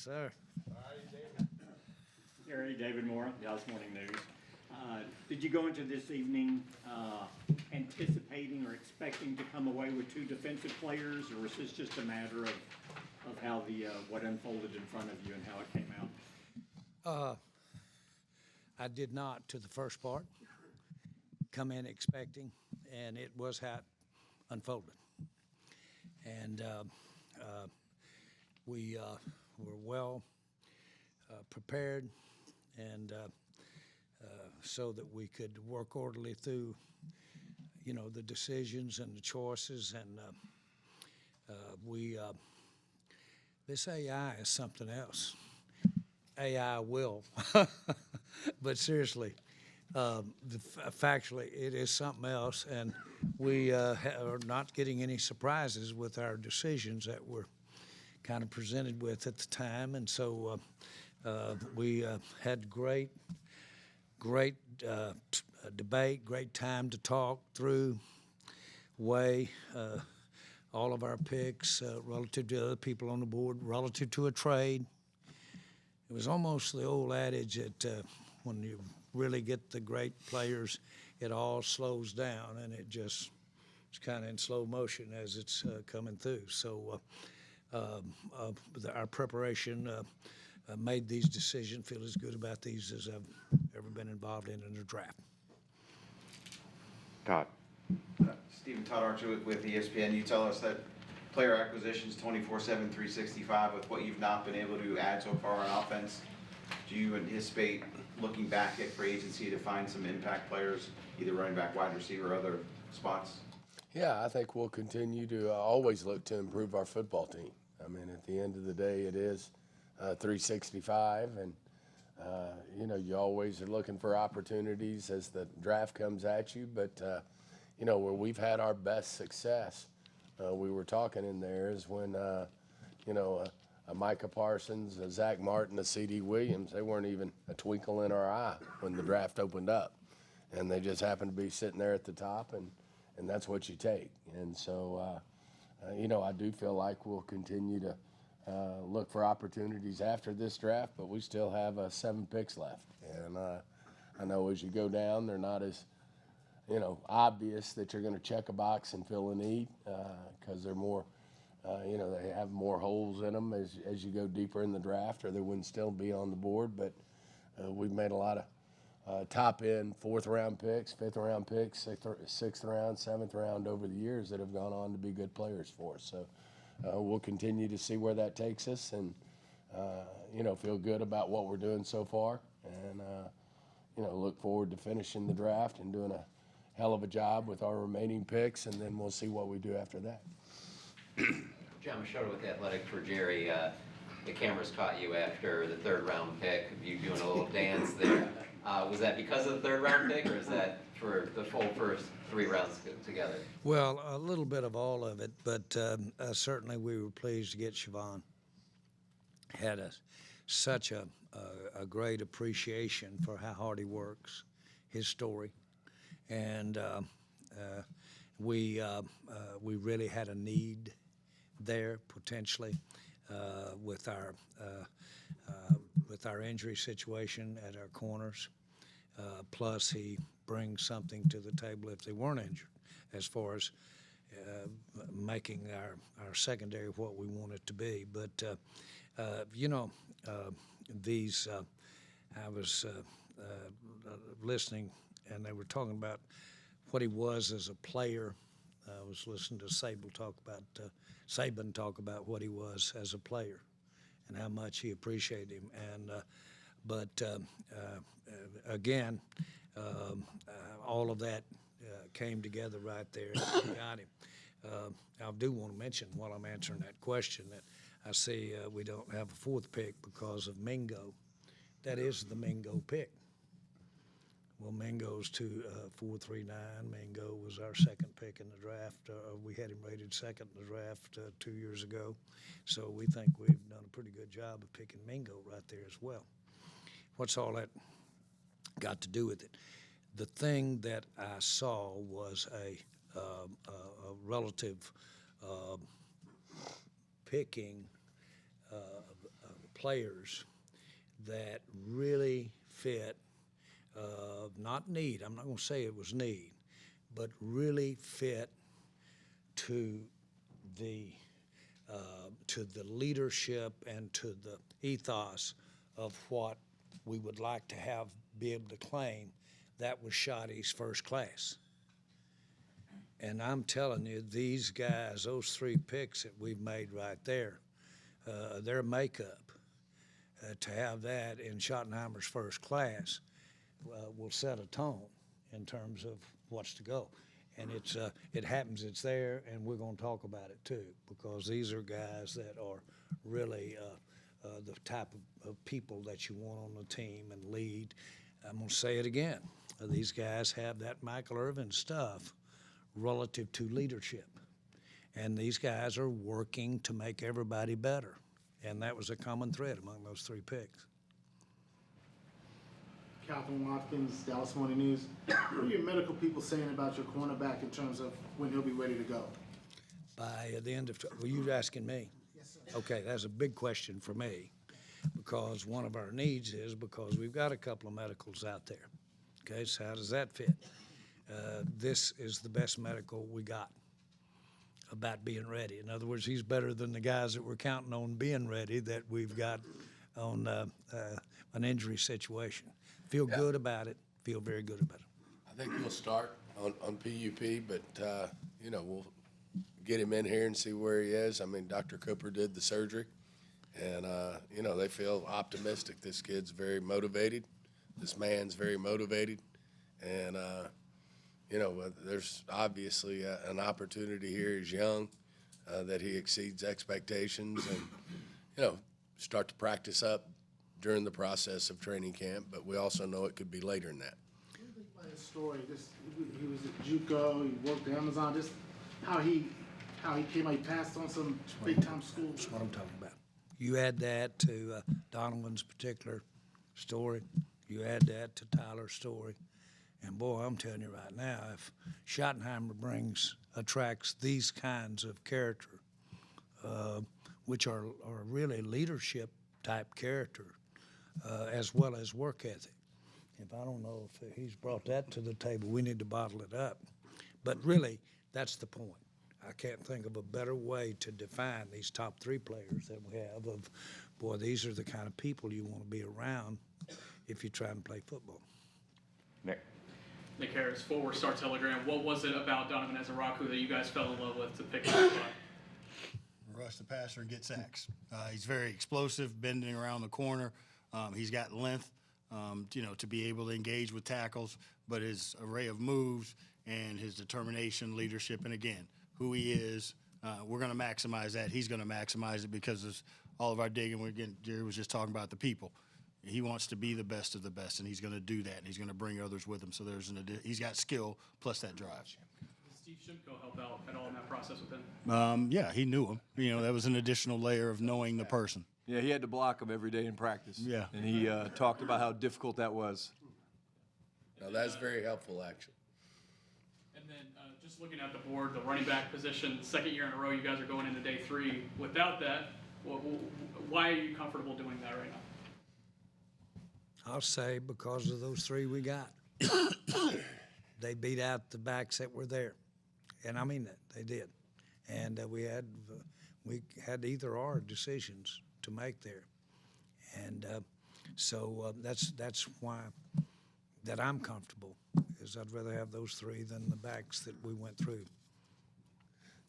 sir. Gary, David Moore, Dallas Morning News. Did you go into this evening anticipating or expecting to come away with two defensive players, or was this just a matter of how what unfolded in front of you and how it came out? I did not, to the first part, come in expecting, and it was how it unfolded. And we were well prepared, and so that we could work orderly through, the decisions and the choices. And this AI is something else. AI will, but seriously, factually, it is something else, and we are not getting any surprises with our decisions that we're kind of presented with at the time. And so we had great debate, great time to talk through, weigh all of our picks relative to other people on the board, relative to a trade. It was almost the old adage that when you really get the great players, it all slows down, and it's kind of in slow motion as it's coming through. So our preparation made these decisions, feel as good about these as I've ever been involved in a draft. Todd. Stephen Todd Archer with ESPN. You tell us that player acquisitions 24/7, 365 with what you've not been able to add so far on offense. Do you anticipate looking back at free agency to find some impact players, either running back, wide receiver, or other spots? Yeah, I think we'll continue to always look to improve our football team. I mean, at the end of the day, it is 365, and you always are looking for opportunities as the draft comes at you. But where we've had our best success, we were talking in there, is when a Micah Parsons, a Zach Martin, a C.D. Williams, they weren't even a twinkle in our eye when the draft opened up, and they just happened to be sitting there at the top, and that's what you take. And so I do feel like we'll continue to look for opportunities after this draft, but we still have 7 picks left. And I know as you go down, they're not as, obvious that you're going to check a box and fill a need because they're more, they have more holes in them as you go deeper in the draft, or they wouldn't still be on the board. But we've made a lot of top-end 4th-round picks, 5th-round picks, 6th round, 7th round over the years that have gone on to be good players for us. So we'll continue to see where that takes us, and feel good about what we're doing so far, and look forward to finishing the draft and doing a hell of a job with our remaining picks, and then we'll see what we do after that. John Machado with The Athletic for Jerry. The cameras caught you after the 3rd-round pick, you doing a little dance there. Was that because of the 3rd-round pick, or is that for the full first 3 rounds together? Well, a little bit of all of it, but certainly we were pleased to get Shavon. Had such a great appreciation for how hard he works, his story, and we really had a need there potentially with our injury situation at our corners. Plus, he brings something to the table if they weren't injured, as far as making our secondary what we want it to be. But I was listening, and they were talking about what he was as a player. I was listening to Saban talk about what he was as a player and how much he appreciated him. And again, all of that came together right there and got him. I do want to mention, while I'm answering that question, that I see we don't have a 4th pick because of Mingo. That is the Mingo pick. Well, Mingo's 4.39. Mingo was our 2nd pick in the draft. We had him rated 2nd in the draft 2 years ago. So we think we've done a pretty good job of picking Mingo right there as well. What's all that got to do with it? The thing that I saw was a relative picking players that really fit, not need, I'm not going to say it was need, but really fit to the leadership and to the ethos of what we would like to have be able to claim. That was Schotty's first class. And I'm telling you, these guys, those 3 picks that we've made right there, their makeup, to have that in Schottenheimer's first class will set a tone in terms of what's to go. And it happens, it's there, and we're going to talk about it too, because these are guys that are really the type of people that you want on the team and lead. I'm going to say it again. These guys have that Michael Irvin stuff relative to leadership. And these guys are working to make everybody better. And that was a common thread among those 3 picks. Calvin Watkins, Dallas Morning News. What are your medical people saying about your cornerback in terms of when he'll be ready to go? By the end of, were you asking me? Yes, sir. Okay, that's a big question for me, because one of our needs is, because we've got a couple of medicals out there. Okay, so how does that fit? This is the best medical we got about being ready. In other words, he's better than the guys that we're counting on being ready that we've got on an injury situation. Feel good about it. Feel very good about it. I think we'll start on PUP, but, you know, we'll get him in here and see where he is. I mean, Dr. Cooper did the surgery, and, you know, they feel optimistic. This kid's very motivated. This man's very motivated. And, you know, there's obviously an opportunity here. He's young, that he exceeds expectations and, you know, start to practice up during the process of training camp, but we also know it could be later than that. What do you think about his story? He was at JUCO, he worked at Amazon, just how he came, he passed on some big-time schools. That's what I'm talking about. You add that to Donovan's particular story. You add that to Tyler's story. And boy, I'm telling you right now, if Schottenheimer attracts these kinds of character, which are really leadership type character, as well as work ethic. If I don't know if he's brought that to the table, we need to bottle it up. But really, that's the point. I can't think of a better way to define these top 3 players that we have of, boy, these are the kind of people you want to be around if you're trying to play football. Nick Harris, forward Star Telegram. What was it about Donovan Ezeiruaku that you guys fell in love with to pick him up? Rush the passer and get sacks. He's very explosive, bending around the corner. He's got length, you know, to be able to engage with tackles, but his array of moves and his determination, leadership, and again, who he is, we're going to maximize that. He's going to maximize it because of all of our digging. Jerry was just talking about the people. He wants to be the best of the best, and he's going to do that, and he's going to bring others with him. So he's got skill plus that drive. Did Steve Shimko help out at all in that process with him? Yeah, he knew him. You know, that was an additional layer of knowing the person. Yeah, he had to block him every day in practice. Yeah. And he talked about how difficult that was. Now, that's very helpful, actually. And then just looking at the board, the running back position, 2nd year in a row, you guys are going into day 3. Without that, why are you comfortable doing that right now? I'll say because of those 3 we got. They beat out the backs that were there. And I mean that, they did. And we had either or decisions to make there. And so that's why that I'm comfortable, is I'd rather have those 3 than the backs that we went through.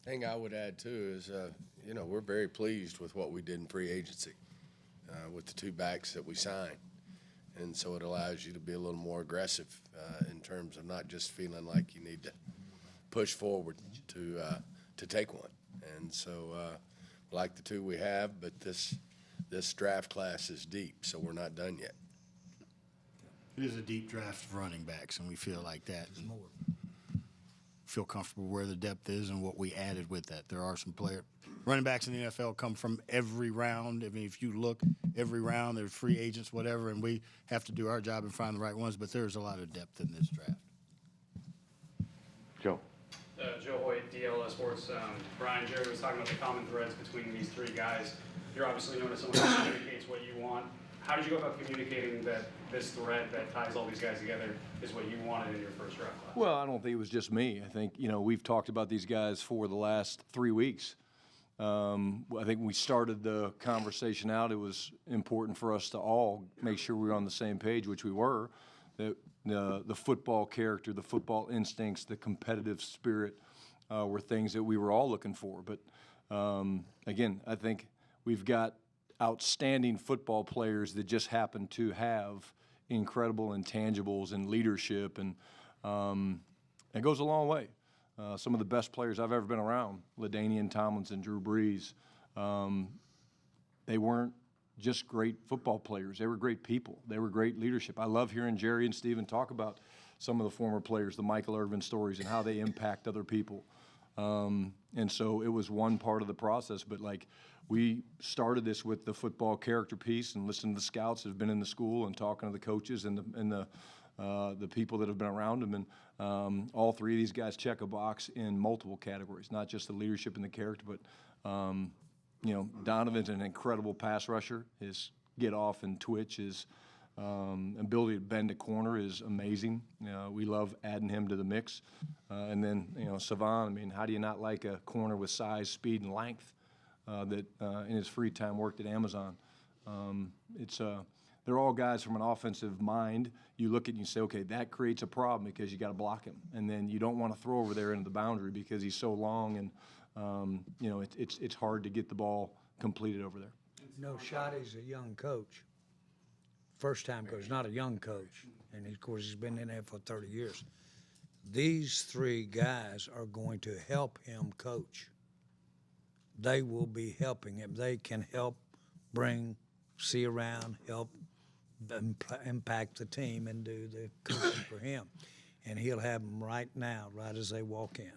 Thing I would add too is, you know, we're very pleased with what we did in free agency with the 2 backs that we signed. And so it allows you to be a little more aggressive in terms of not just feeling like you need to push forward to take one. And so like the 2 we have, but this draft class is deep, so we're not done yet. It is a deep draft of running backs, and we feel like that. Feel comfortable where the depth is and what we added with that. There are some running backs in the NFL come from every round. I mean, if you look, every round, there's free agents, whatever, and we have to do our job and find the right ones, but there's a lot of depth in this draft. Joe. Joe Joe Hoyt, DLS Sports. Brian, Jerry was talking about the common threads between these three guys. You're obviously known as someone who communicates what you want. How did you go about communicating that this thread that ties all these guys together is what you wanted in your first draft class? Well, I don't think it was just me. I think, we've talked about these guys for the last 3 weeks. I think when we started the conversation out, it was important for us to all make sure we were on the same page, which we were, that the football character, the football instincts, the competitive spirit were things that we were all looking for. But again, I think we've got outstanding football players that just happen to have incredible intangibles and leadership, and it goes a long way. Some of the best players I've ever been around, LaDainian Tomlinson, Drew Brees, they weren't just great football players. They were great people. They were great leadership. I love hearing Jerry and Stephen talk about some of the former players, the Michael Irvin stories, and how they impact other people. And so it was one part of the process, but we started this with the football character piece and listening to the scouts that have been in the school and talking to the coaches and the people that have been around them. And all three of these guys check a box in multiple categories, not just the leadership and the character, but, Donovan's an incredible pass rusher. His get off and twitch, his ability to bend a corner is amazing. We love adding him to the mix. And then, Shavon, how do you not like a corner with size, speed, and length that in his free time worked at Amazon? They're all guys from an offensive mind. You look at it and you say, okay, that creates a problem because you got to block him. And then you don't want to throw over there into the boundary because he's so long and, it's hard to get the ball completed over there. Schotty's a young coach. First-time coach, not a young coach. And, of course, he's been in there for 30 years. These three guys are going to help him coach. They will be helping him. They can help see around, help impact the team and do the coaching for him. And he'll have them right now, right as they walk in.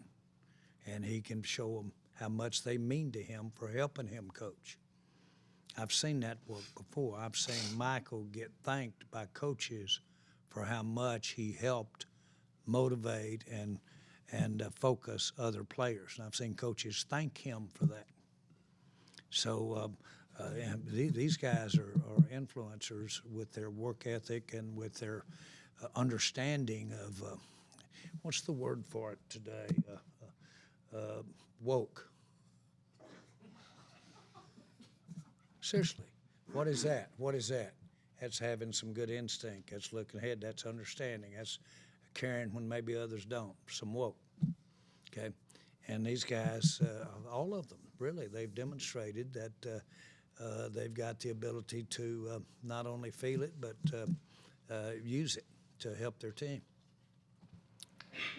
And he can show them how much they mean to him for helping him coach. I've seen that work before. I've seen Michael get thanked by coaches for how much he helped motivate and focus other players. And I've seen coaches thank him for that. So these guys are influencers with their work ethic and with their understanding of, what's the word for it today? Woke. Seriously, what is that? What is that? That's having some good instinct. That's looking ahead. That's understanding. That's caring when maybe others don't. Some woke. Okay? And these guys, all of them, really, they've demonstrated that they've got the ability to not only feel it, but use it to help their team.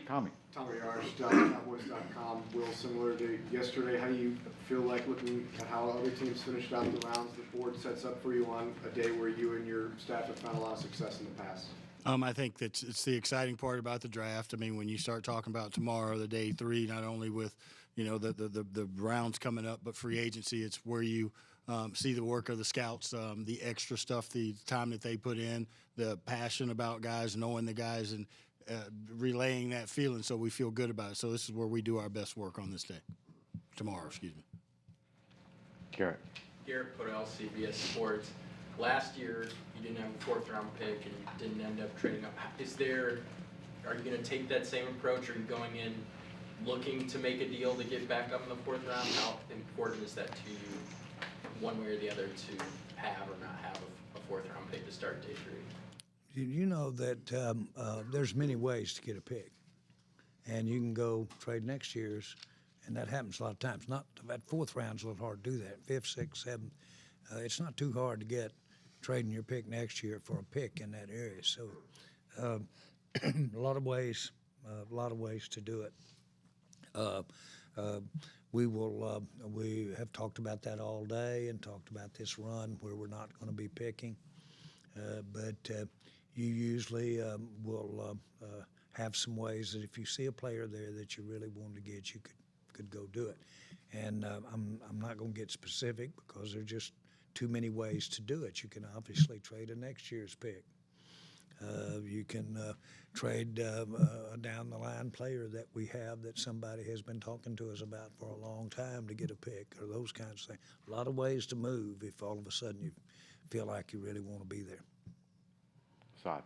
Tommy Arch, Cowboys.com. Will, similar to yesterday, how do you feel like looking at how other teams finished out the rounds the board sets up for you on a day where you and your staff have found a lot of success in the past? I think that it's the exciting part about the draft. When you start talking about tomorrow, the day three, not only with the rounds coming up, but free agency, it's where you see the work of the scouts, the extra stuff, the time that they put in, the passion about guys, knowing the guys, and relaying that feeling so we feel good about it. So this is where we do our best work on this day. Tomorrow, excuse me. Garrett Podell, CBS Sports. Last year, you didn't have a fourth-round pick and you didn't end up trading up. Are you going to take that same approach? Are you going in looking to make a deal to get back up in the fourth round? How important is that to you, one way or the other, to have or not have a fourth-round pick to start day three? You know that there's many ways to get a pick. And you can go trade next year's, and that happens a lot of times. Not that fourth round's a little hard to do that. Fifth, sixth, seventh, it's not too hard to get trading your pick next year for a pick in that area. So a lot of ways to do it. We have talked about that all day and talked about this run where we're not going to be picking. But you usually will have some ways that if you see a player there that you really want to get, you could go do it. And I'm not going to get specific because there are just too many ways to do it. You can obviously trade a next year's pick. You can trade a down-the-line player that we have that somebody has been talking to us about for a long time to get a pick, or those kinds of things. A lot of ways to move if all of a sudden you feel like you really want to be there. Saad.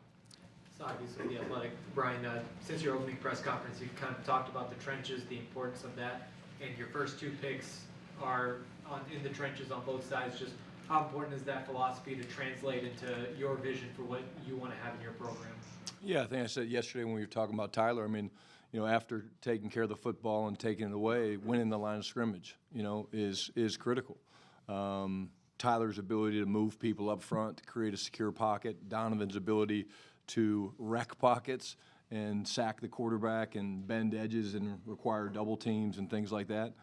Obviously, The Athletic. Brian, since your opening press conference, you've kind of talked about the trenches, the importance of that, and your first 2 picks are in the trenches on both sides. Just how important is that philosophy to translate into your vision for what you want to have in your program? Yeah, I think I said yesterday when we were talking about Tyler, I mean, after taking care of the football and taking it away, winning the line of scrimmage, is critical. Tyler's ability to move people up front, to create a secure pocket, Donovan's ability to wreck pockets and sack the quarterback and bend edges and require double teams and things like that.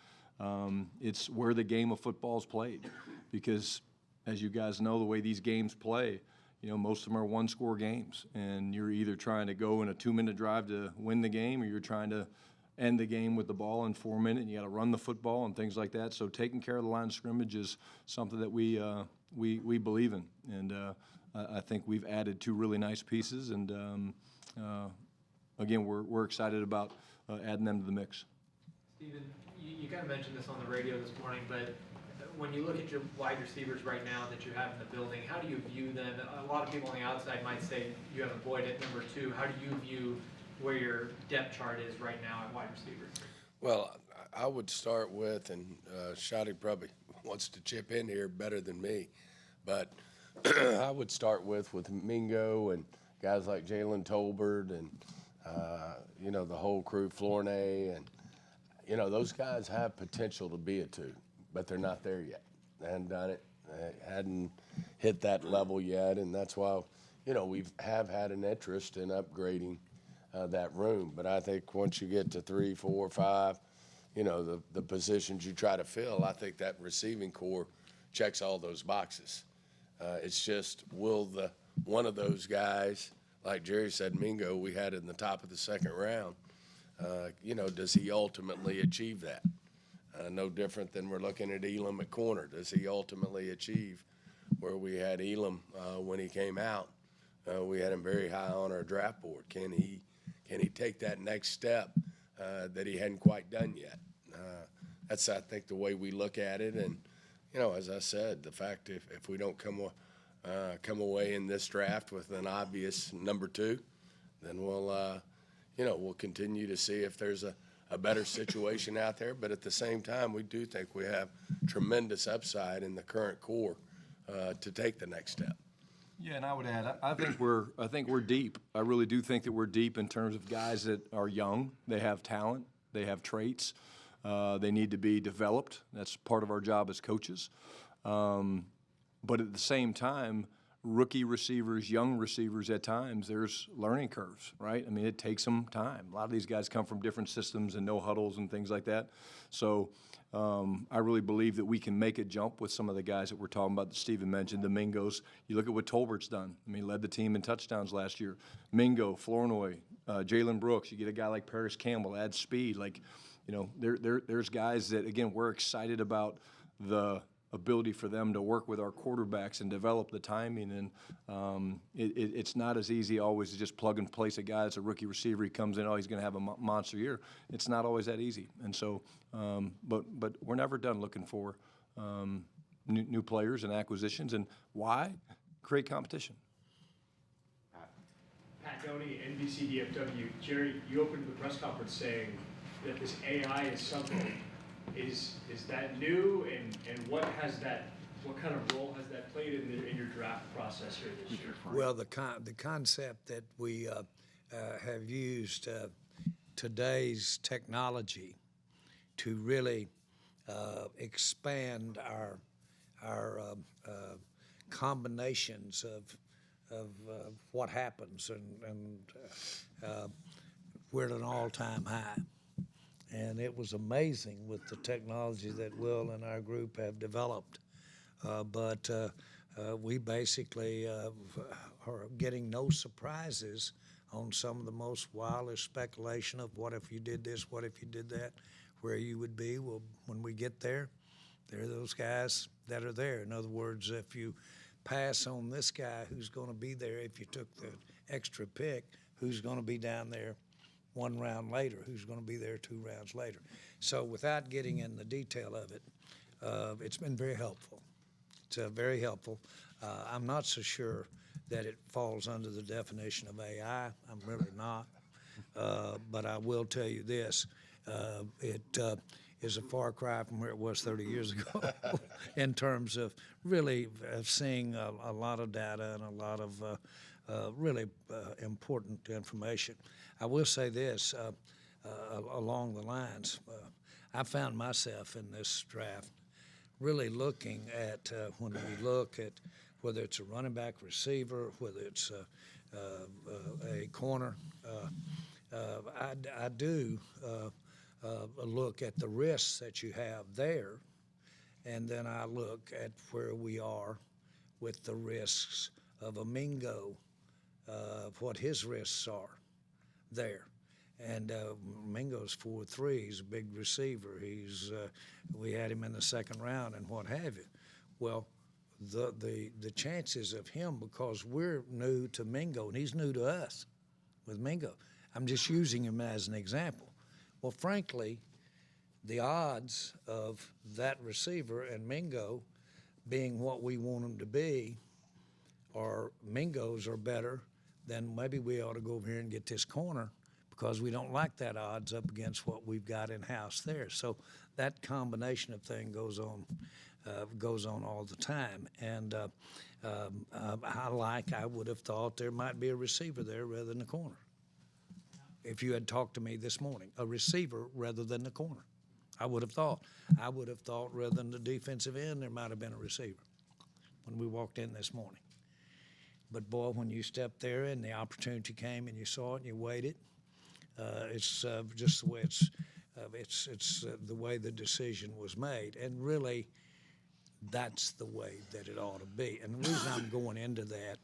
It's where the game of football is played, because as you guys know, the way these games play, most of them are one-score games, and you're either trying to go in a 2-minute drive to win the game, or you're trying to end the game with the ball in 4 minutes, and you got to run the football and things like that. So taking care of the line of scrimmage is something that we believe in, and I think we've added 2 really nice pieces, and again, we're excited about adding them to the mix. Stephen, you kind of mentioned this on the radio this morning, but when you look at your wide receivers right now that you have in the building, how do you view them? A lot of people on the outside might say you have a Boyd at number 2. How do you view where your depth chart is right now at wide receiver? Well, I would start with, and Shotty probably wants to chip in here better than me, but I would start with Mingo and guys like Jalen Tolbert and, the whole crew, Flournoy, and, those guys have potential to be a 2, but they're not there yet. They hadn't done it. They hadn't hit that level yet, and that's why, we have had an interest in upgrading that room. But I think once you get to 3, 4, 5, the positions you try to fill, I think that receiving core checks all those boxes. It's just, will one of those guys, like Jerry said, Mingo, we had in the top of the 2nd round, does he ultimately achieve that? No different than we're looking at Elam at corner. Does he ultimately achieve where we had Elam when he came out? We had him very high on our draft board. Can he take that next step that he hadn't quite done yet? That's, I think, the way we look at it. And, as I said, the fact if we don't come away in this draft with an obvious number 2, then we'll continue to see if there's a better situation out there. But at the same time, we do think we have tremendous upside in the current core to take the next step. Yeah, and I would add, I think we're deep. I really do think that we're deep in terms of guys that are young. They have talent. They have traits. They need to be developed. That's part of our job as coaches. But at the same time, rookie receivers, young receivers, at times there's learning curves, right? I mean, it takes them time. A lot of these guys come from different systems and no huddles and things like that. So I really believe that we can make a jump with some of the guys that we're talking about that Stephen mentioned, the Mingos. You look at what Tolbert's done. I mean, he led the team in touchdowns last year. Mingo, Flournoy, Jalen Brooks. You get a guy like Paris Campbell, add speed. Like, there's guys that, again, we're excited about the ability for them to work with our quarterbacks and develop the timing. And it's not as easy always to just plug and place a guy that's a rookie receiver. He comes in, he's going to have a monster year. It's not always that easy. And so, but we're never done looking for new players and acquisitions. And why? Create competition. Pat Doney, NBC DFW. Jerry, you opened the press conference saying that this AI is something. Is that new, and what kind of role has that played in your draft process here this year? Well, the concept that we have used today's technology to really expand our combinations of what happens, and we're at an all-time high. And it was amazing with the technology that Will and our group have developed. But we basically are getting no surprises on some of the most wildest speculation of what if you did this, what if you did that, where you would be. Well, when we get there, there are those guys that are there. In other words, if you pass on this guy who's going to be there, if you took the extra pick, who's going to be down there one round later, who's going to be there 2 rounds later. So without getting in the detail of it, it's been very helpful. It's very helpful. I'm not so sure that it falls under the definition of AI. I'm really not. But I will tell you this, it is a far cry from where it was 30 years ago in terms of really seeing a lot of data and a lot of really important information. I will say this, along the lines, I found myself in this draft really looking at, when we look at whether it's a running back, receiver, whether it's a corner, I do look at the risks that you have there, and then I look at where we are with the risks of a Mingo, what his risks are there. And Mingo's 4'3", he's a big receiver. We had him in the second round and what have you. Well, the chances of him, because we're new to Mingo and he's new to us with Mingo. I'm just using him as an example. Well, frankly, the odds of that receiver and Mingo being what we want them to be, or Mingo's are better, then maybe we ought to go over here and get this corner, because we don't like that odds up against what we've got in-house there. So that combination of thing goes on all the time. And I would have thought there might be a receiver there rather than a corner. If you had talked to me this morning, a receiver rather than the corner, I would have thought rather than the defensive end, there might have been a receiver when we walked in this morning. But boy, when you stepped there and the opportunity came and you saw it and you waited, it's just the way it's the way the decision was made, and really, that's the way that it ought to be. And the reason I'm going into that,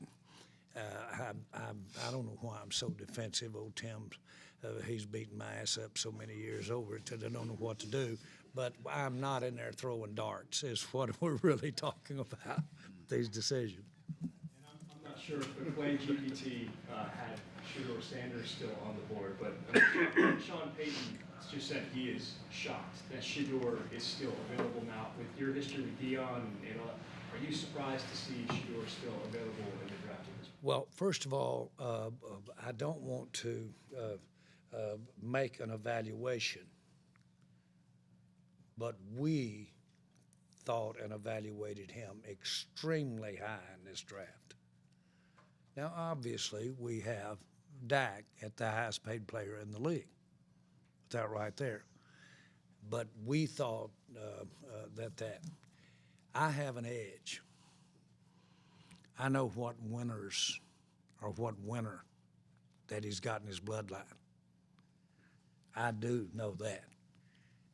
I don't know why I'm so defensive. Old Tim, he's beaten my ass up so many years over it that I don't know what to do. But I'm not in there throwing darts, is what we're really talking about, these decisions. And I'm not sure if McClay GPT had Shedeur Sanders still on the board, but Sean Payton just said he is shocked that Shedeur is still available now. With your history with Dion, are you surprised to see Shedeur still available in the draft? Well, first of all, I don't want to make an evaluation, but we thought and evaluated him extremely high in this draft. Now, obviously, we have Dak at the highest paid player in the league. That right there. But we thought that I have an edge. I know what winners or what winner that he's got in his bloodline. I do know that.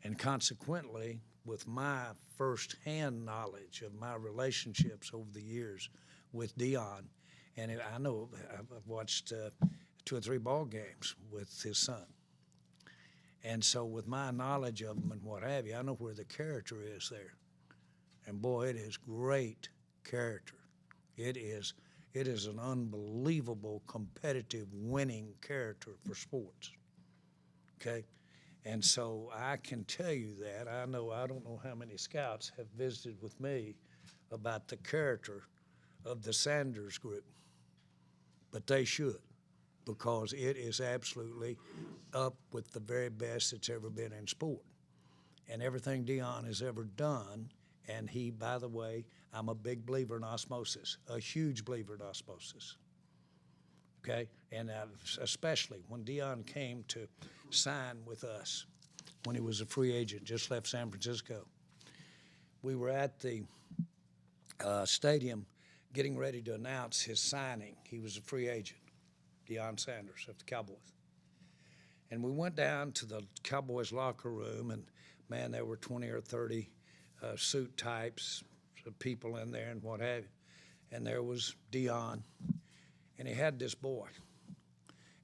And consequently, with my firsthand knowledge of my relationships over the years with Dion, and I know I've watched 2 or 3 ball games with his son. And so with my knowledge of him and what have you, I know where the character is there. And boy, it is great character. It is an unbelievable, competitive, winning character for sports. Okay? And so I can tell you that. I don't know how many scouts have visited with me about the character of the Sanders group, but they should, because it is absolutely up with the very best that's ever been in sport. And everything Dion has ever done, and he, by the way, I'm a big believer in osmosis, a huge believer in osmosis. Okay? And especially when Dion came to sign with us, when he was a free agent, just left San Francisco, we were at the stadium getting ready to announce his signing. He was a free agent, Deion Sanders of the Cowboys. And we went down to the Cowboys locker room, and man, there were 20 or 30 suit types of people in there and what have you. And there was Deion, and he had this boy.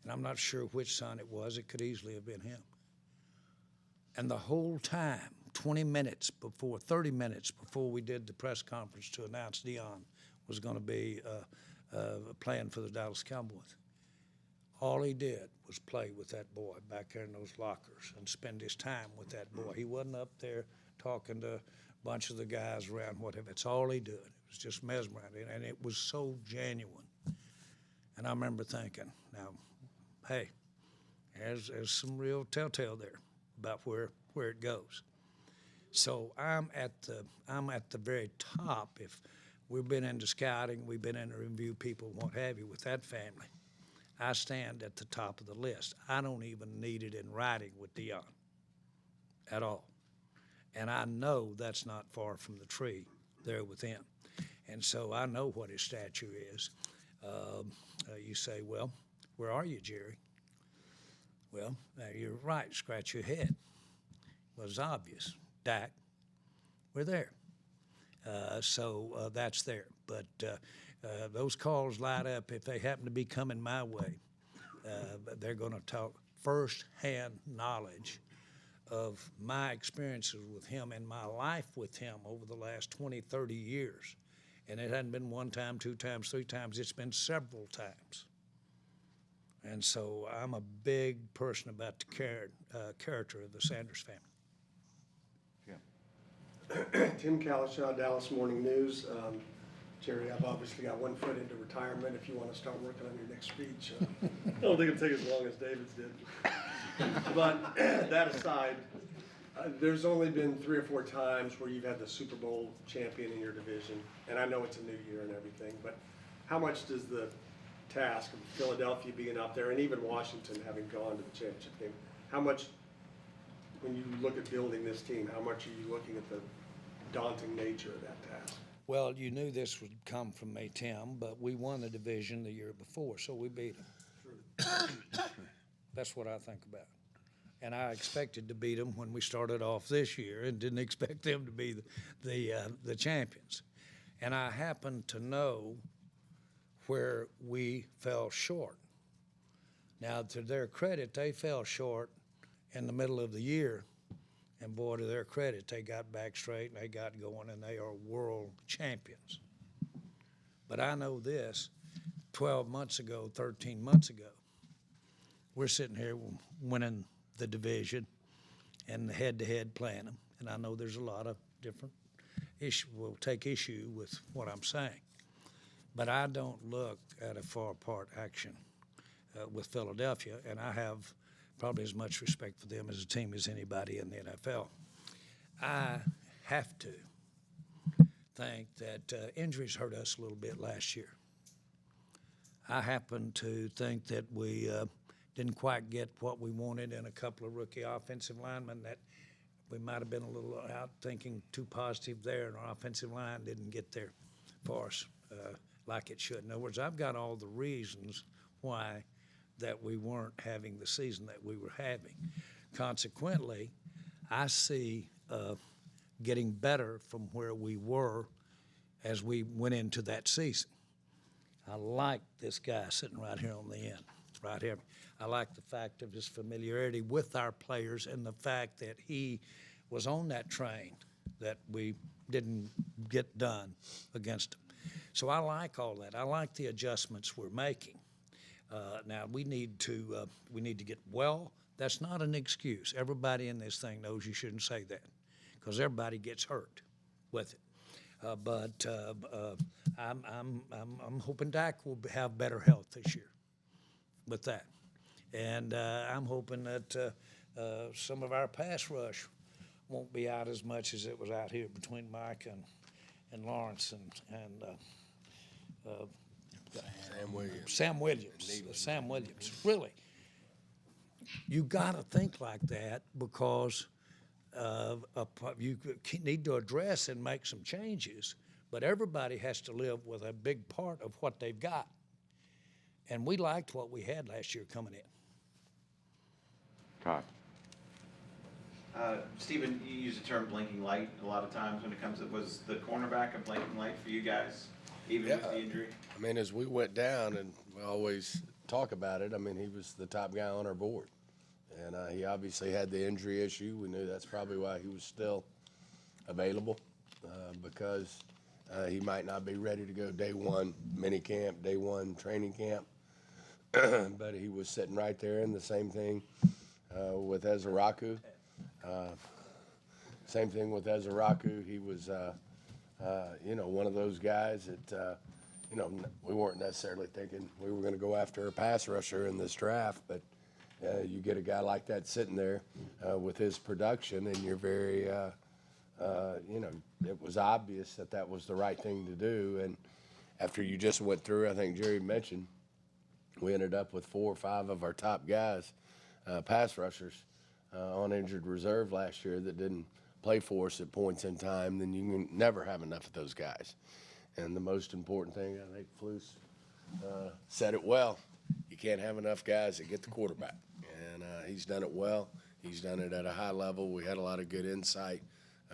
And I'm not sure which son it was. It could easily have been him. And the whole time, 30 minutes before we did the press conference to announce Deion was going to be playing for the Dallas Cowboys, All he did was play with that boy back there in those lockers and spend his time with that boy. He wasn't up there talking to a bunch of the guys around, whatever. It's all he did. It was just mesmerizing, and it was so genuine. And I remember thinking, now, hey, there's some real telltale there about where it goes. So I'm at the very top. If we've been into scouting, we've been into review people, what have you, with that family, I stand at the top of the list. I don't even need it in writing with Dion at all. And I know that's not far from the tree there with him. And so I know what his stature is. You say, well, where are you, Jerry? Well, you're right. Scratch your head. Well, it's obvious. Dak, we're there. So that's there. But those calls light up. If they happen to be coming my way, they're going to talk firsthand knowledge of my experiences with him and my life with him over the last 20, 30 years. And it hadn't been one time, two times, three times. It's been several times. And so I'm a big person about the character of the Sanders family. Tim Kalishaw, Dallas Morning News. Jerry, I've obviously got one foot into retirement. If you want to start working on your next speech, I don't think it'll take as long as David's did. But that aside, there's only been 3 or 4 times where you've had the Super Bowl champion in your division, and I know it's a new year and everything, but how much does the task of Philadelphia being up there, and even Washington having gone to the championship game, how much, when you look at building this team, how much are you looking at the daunting nature of that task? Well, you knew this would come from me, Tim, but we won the division the year before, so we beat them. That's what I think about. And I expected to beat them when we started off this year and didn't expect them to be the champions. And I happen to know where we fell short. Now, to their credit, they fell short in the middle of the year. And boy, to their credit, they got back straight and they got going, and they are world champions. But I know this, 12 months ago, 13 months ago, we're sitting here winning the division and the head-to-head playing them. And I know there's a lot of different issues. We'll take issue with what I'm saying. But I don't look at a far-apart action with Philadelphia, and I have probably as much respect for them as a team as anybody in the NFL. I have to think that injuries hurt us a little bit last year. I happen to think that we didn't quite get what we wanted in a couple of rookie offensive linemen, that we might have been a little out thinking too positive there, and our offensive line didn't get there for us like it should. In other words, I've got all the reasons why that we weren't having the season that we were having. Consequently, I see getting better from where we were as we went into that season. I like this guy sitting right here on the end, right here. I like the fact of his familiarity with our players and the fact that he was on that train that we didn't get done against them. So I like all that. I like the adjustments we're making. Now we need to get well. That's not an excuse. Everybody in this thing knows you shouldn't say that, because everybody gets hurt with it. But I'm hoping Dak will have better health this year with that, and I'm hoping that some of our pass rush won't be out as much as it was out here between Mike and Lawrence and Sam Williams. Really, you got to think like that, because you need to address and make some changes. But everybody has to live with a big part of what they've got. And we liked what we had last year coming in. Todd. Stephen, you use the term blinking light a lot of times when it comes to, was the cornerback a blinking light for you guys, even with the injury? I mean, as we went down, and we always talk about it, I mean, he was the top guy on our board. And he obviously had the injury issue. We knew that's probably why he was still available, because he might not be ready to go day one mini camp, day one training camp. but he was sitting right there, and the same thing with Ezeiruaku. Same thing with Ezeiruaku. He was, one of those guys that, we weren't necessarily thinking we were going to go after a pass rusher in this draft, but you get a guy like that sitting there with his production, and you're very, it was obvious that that was the right thing to do. And after you just went through, I think Jerry mentioned, we ended up with 4 or 5 of our top guys, pass rushers, on injured reserve last year that didn't play for us at points in time. Then you can never have enough of those guys. And the most important thing, I think Flus said it well, you can't have enough guys that get the quarterback. And he's done it well. He's done it at a high level. We had a lot of good insight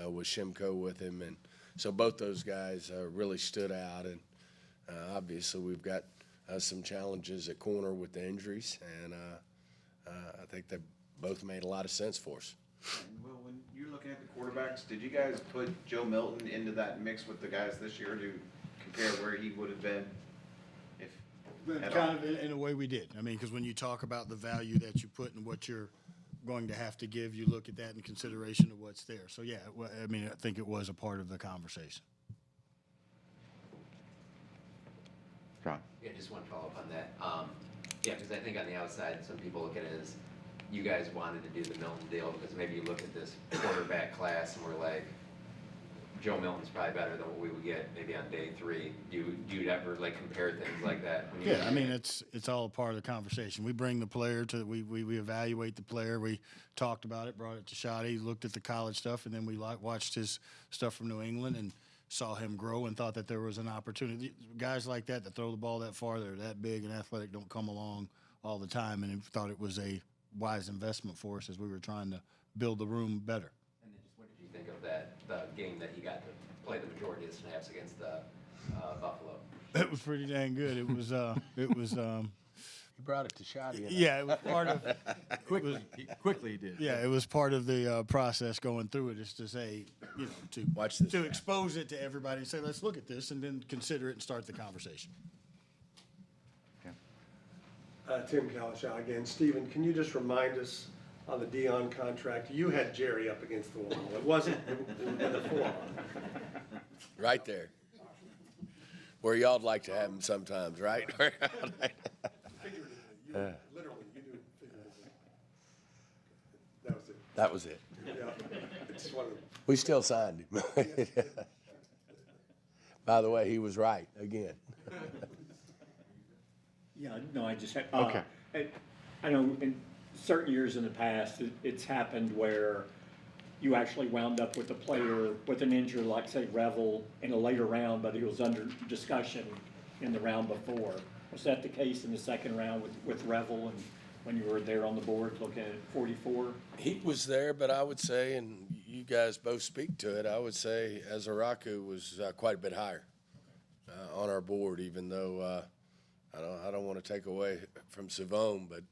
with Shimko with him. And so both those guys really stood out. And obviously we've got some challenges at corner with the injuries. And I think they both made a lot of sense for us. And Will, when you're looking at the quarterbacks, did you guys put Joe Milton into that mix with the guys this year to compare where he would have been if at all? Kind of in a way we did. I mean, because when you talk about the value that you put and what you're going to have to give, you look at that in consideration of what's there. So, yeah, I mean, I think it was a part of the conversation. John? Yeah, just one follow-up on that. Yeah, because I think on the outside, some people look at it as you guys wanted to do the Milton deal because maybe you look at this quarterback class and we're like, Joe Milton's probably better than what we would get maybe on day 3. Do you ever like compare things like that? When Yeah, I mean, it's all a part of the conversation. We bring the player to, we evaluate the player. We talked about it, brought it to Shotty, looked at the college stuff, and then we watched his stuff from New England and saw him grow and thought that there was an opportunity. Guys like that throw the ball that far, they're that big and athletic, don't come along all the time, and thought it was a wise investment for us as we were trying to build the room better. And then just what did you think of the game that he got to play the majority of the snaps against Buffalo? It was pretty dang good. It was You brought it to Shotty. yeah, it was part of Quickly he did. yeah, it was part of the process going through it, is to say, to Watch this to guy. expose it to everybody and say, let's look at this and then consider it and start the conversation. Tim Kalashaw again. Stephen, can you just remind us on the Dion contract, you had Jerry up against the wall. It wasn't in the forearm. Right there. Where y'all'd like to have him sometimes, right? Figuratively, literally, you do figuratively. That was it. That was it. Yeah. It's one of the, We still signed him. By the way, he was right again. Yeah, no, I just had, Okay. I know in certain years in the past, it's happened where you actually wound up with a player with an injury, like say Revel, in a later round, but he was under discussion in the round before. Was that the case in the second round with Revel and when you were there on the board looking at 44? He was there, but I would say, and you guys both speak to it, I would say Ezeiruaku was quite a bit higher on our board, even though I don't want to take away from Shavon, but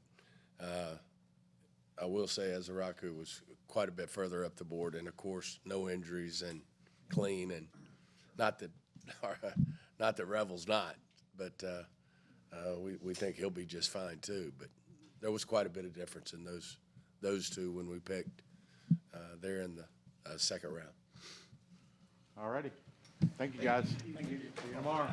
I will say Ezeiruaku was quite a bit further up the board, and of course, no injuries and clean, and not that Revel's not, but we think he'll be just fine too. But there was quite a bit of difference in those two when we picked there in the second round. All righty. Thank you, guys. Thank you. See you tomorrow.